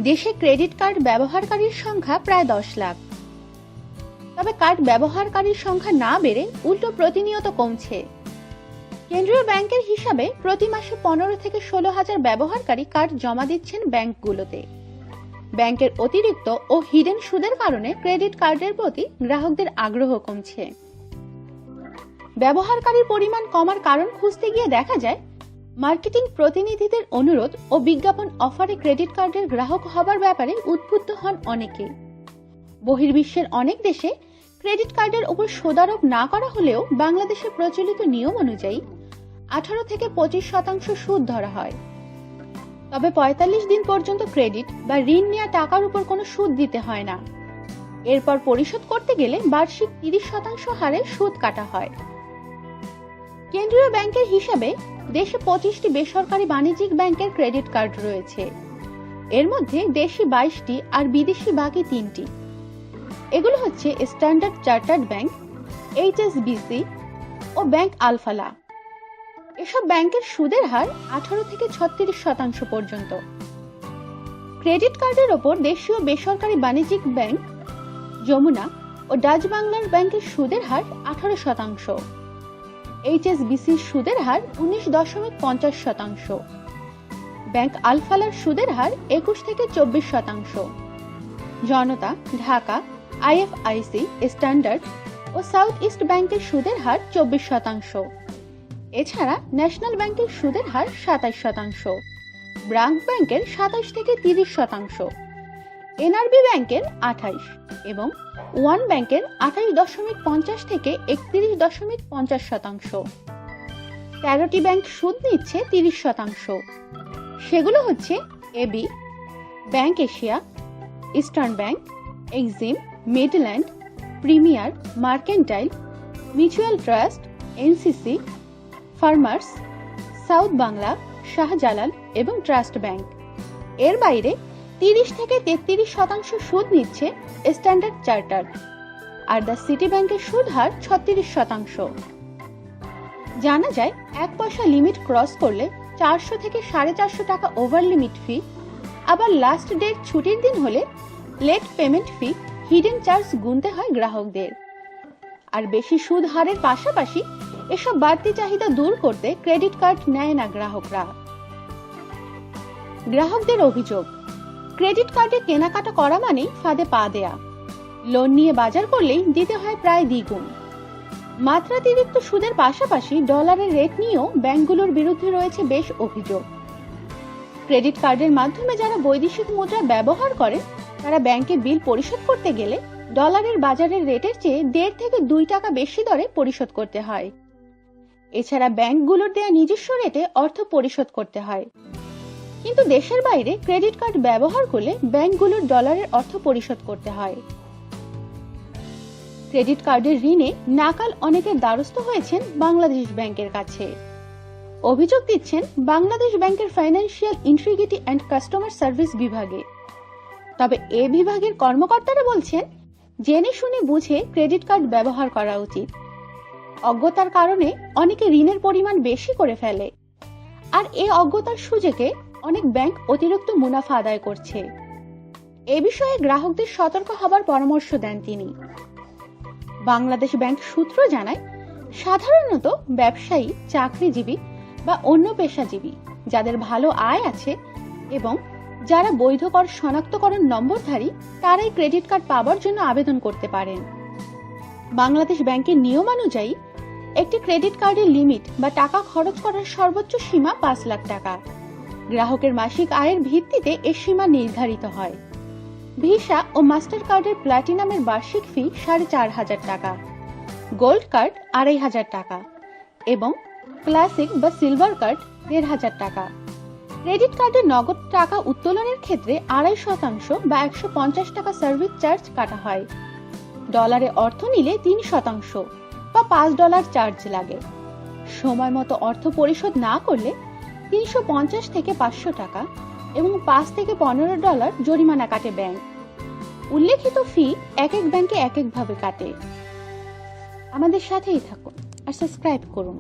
দেশে credit card ব্যবহারকারীর সংখ্যা প্রায় 10 লাখ। তবে কার্ড ব্যবহারকারীর সংখ্যা না বেড়ে উল্টো প্রতিনিয়ত কমছে। কেন্দ্রীয় ব্যাংকের হিসাবে প্রতি মাসে 15 থেকে 16 হাজার ব্যবহারকারী কার্ড জমা দিচ্ছেন ব্যাংকগুলোতে। ব্যাংকের অতিরিক্ত ও হিডেন সুদের কারণে ক্রেডিট কার্ডের প্রতি গ্রাহকদের আগ্রহ কমছে। ব্যবহারকারীর পরিমাণ কমার কারণ খুঁজতে গিয়ে দেখা যায়, মার্কেটিং প্রতিনিধিদের অনুরোধ ও বিজ্ঞাপন অফারে ক্রেডিট কার্ডের গ্রাহক হবার ব্যাপারে উদ্বুদ্ধ হন অনেকে। বহির্বিশ্বের অনেক দেশে ক্রেডিট কার্ডের উপর সুদারোপ না করা হলেও বাংলাদেশে প্রচলিত নিয়ম অনুযায়ী 18 থেকে 25% সুদ ধরা হয়। তবে 45 দিন পর্যন্ত ক্রেডিট বা ঋণ নেওয়া টাকার উপর কোনো সুদ দিতে হয় না। এরপর পরিশোধ করতে গেলে বার্ষিক 30% হারে সুদ কাটা হয়। কেন্দ্রীয় ব্যাংকের হিসাবে দেশে 25টি বেসরকারি বাণিজ্যিক ব্যাংকের ক্রেডিট কার্ড রয়েছে। এর মধ্যে দেশি 22টি আর বিদেশি বাকি 3টি। এগুলো হচ্ছে স্ট্যান্ডার্ড চার্টার্ড ব্যাংক, HSBC ও ব্যাংক আলফালা। এসব ব্যাংকের সুদের হার 18 থেকে 36% পর্যন্ত। ক্রেডিট কার্ডের ওপর দেশীয় বেসরকারি বাণিজ্যিক ব্যাংক যমুনা ও ডাচ বাংলার ব্যাংকের সুদের হার 18%। HSBCর সুদের হার 19.50%। ব্যাংক আলফালার সুদের হার 21 থেকে 24%। জনতা, ঢাকা, IFIC, স্ট্যান্ডার্ড ও সাউথ ইস্ট ব্যাংকের সুদের হার 24%। এছাড়া ন্যাশনাল ব্যাংকের সুদের হার 27%, ব্র্যাক ব্যাংকের 27 থেকে 30%, NRB ব্যাংকের 28 এবং ওয়ান ব্যাংকের 28.50 থেকে 31.50%। 13টি ব্যাংক সুদ নিচ্ছে 30%। সেগুলো হচ্ছে AB, bank Asia, eastern bank, Exim, Midland, premier, mercantile, mutual trust, NCC, farmers, south Bangla, Shahjalal এবং ট্রাস্ট ব্যাংক। এর বাইরে 30 থেকে 33% সুদ নিচ্ছে standard chartered, are the city ব্যাংকের সুদ হার 36%। জানা যায়, 1 পয়সা লিমিট ক্রস করলে 400 থেকে 450 টাকা ওভার লিমিট ফি, আবার লাস্ট ডেট ছুটির দিন হলে late payment fee, hidden charge গুনতে হয় গ্রাহকদের। আর বেশি সুদ হারের পাশাপাশি এসব বাড়তি চাহিদা দূর করতে ক্রেডিট কার্ড নেয় না গ্রাহকরা। গ্রাহকদের অভিযোগ, ক্রেডিট কার্ডে কেনাকাটা করা মানেই ফাঁদে পা দেয়া। লোন নিয়ে বাজার করলেই দিতে হয় প্রায় দ্বিগুণ। মাত্রাতিরিক্ত সুদের পাশাপাশি ডলারের রেট নিয়েও ব্যাংকগুলোর বিরুদ্ধে রয়েছে বেশ অভিযোগ। ক্রেডিট কার্ডের মাধ্যমে যারা বৈদেশিক মুদ্রা ব্যবহার করে তারা ব্যাংকে বিল পরিশোধ করতে গেলে ডলারের বাজারের রেটের চেয়ে 1.5 থেকে 2 টাকা বেশি দরে পরিশোধ করতে হয়। এছাড়া ব্যাংকগুলোর দেয়া নিজস্ব রেটে অর্থ পরিশোধ করতে হয়। কিন্তু দেশের বাইরে ক্রেডিট কার্ড ব্যবহার করলে ব্যাংকগুলোর ডলারের অর্থ পরিশোধ করতে হয়। ক্রেডিট কার্ডের ঋণে নাকাল অনেকের দ্বারস্থ হয়েছেন বাংলাদেশ ব্যাংকের কাছে। অভিযোগ দিচ্ছেন বাংলাদেশ ব্যাংকের financial integrity and customer service বিভাগে। তবে এ বিভাগের কর্মকর্তারা বলছেন, জেনে শুনে বুঝে ক্রেডিট কার্ড ব্যবহার করা উচিত। অজ্ঞতার কারণে অনেকে ঋণের পরিমাণ বেশি করে ফেলে, আর এই অজ্ঞতার সুযোগে অনেক ব্যাংক অতিরিক্ত মুনাফা আদায় করছে। এ বিষয়ে গ্রাহকদের সতর্ক হবার পরামর্শ দেন তিনি। বাংলাদেশ ব্যাংক সূত্র জানায়, সাধারণত ব্যবসায়ী, চাকরিজীবী বা অন্য পেশাজীবী যাদের ভালো আয় আছে এবং যারা বৈধ কর শনাক্তকরণ নম্বরধারী তারাই ক্রেডিট কার্ড পাওয়ার জন্য আবেদন করতে পারেন। বাংলাদেশ ব্যাংকের নিয়মানুযায়ী একটি ক্রেডিট কার্ডের লিমিট বা টাকা খরচ করার সর্বোচ্চ সীমা 5 লাখ টাকা। গ্রাহকের মাসিক আয়ের ভিত্তিতে এর সীমা নির্ধারিত হয়। ভিসা ও মাস্টার কার্ডের প্ল্যাটিনামের বার্ষিক ফি 4,500 টাকা, গোল্ড কার্ড 2,500 টাকা এবং ক্লাসিক বা সিলভার কার্ড 1,500 টাকা। ক্রেডিট কার্ডে নগদ টাকা উত্তোলনের ক্ষেত্রে 2.5% বা 150 টাকা সার্ভিস চার্জ কাটা হয়। ডলারে অর্থ নিলে 3% বা $5 চার্জ লাগে। সময় মতো অর্থ পরিশোধ না করলে 350 থেকে 500 টাকা এবং $5 থেকে $15 জরিমানা কাটে ব্যাংক। উল্লেখিত ফি এক এক ব্যাংকে এক এক ভাবে কাটে। আমাদের সাথেই থাকুন আর সাবস্ক্রাইব করুন।